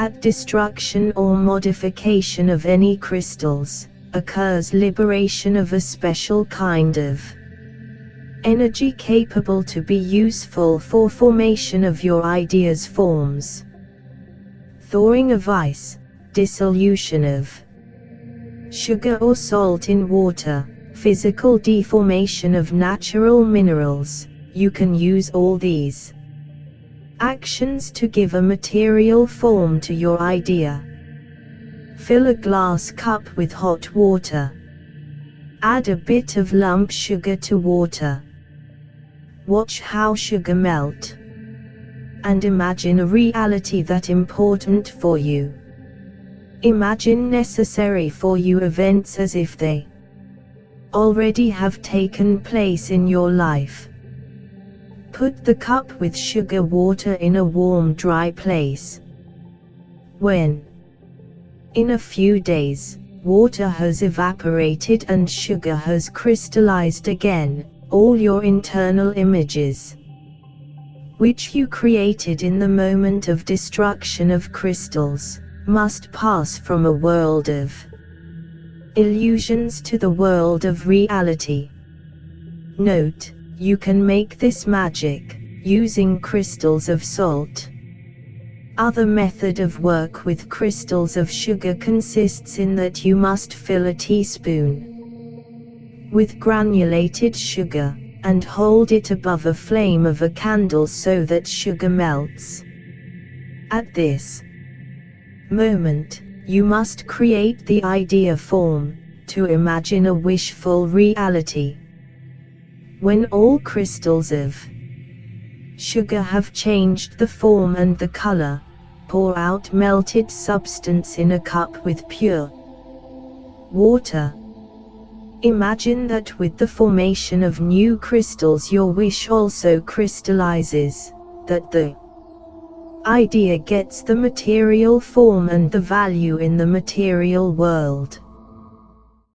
At destruction or modification of any crystals, occurs liberation of a special kind of energy capable to be useful for formation of your ideas forms. Thawing of ice, dissolution of sugar or salt in water, physical deformation of natural minerals. You can use all these actions to give a material form to your idea. Fill a glass cup with hot water. Add a bit of lump sugar to water. Watch how sugar melt. And imagine a reality that important for you. Imagine necessary for you events as if they already have taken place in your life. Put the cup with sugar water in a warm, dry place. When, in a few days, water has evaporated and sugar has crystallized again, all your internal images, which you created in the moment of destruction of crystals, must pass from a world of illusions to the world of reality. Note, you can make this magic, using crystals of salt. Other method of work with crystals of sugar consists in that you must fill a teaspoon with granulated sugar, and hold it above a flame of a candle so that sugar melts. At this moment, you must create the idea form, to imagine a wishful reality. When all crystals of sugar have changed the form and the color, pour out melted substance in a cup with pure water. Imagine that with the formation of new crystals your wish also crystallizes, that the idea gets the material form and the value in the material world.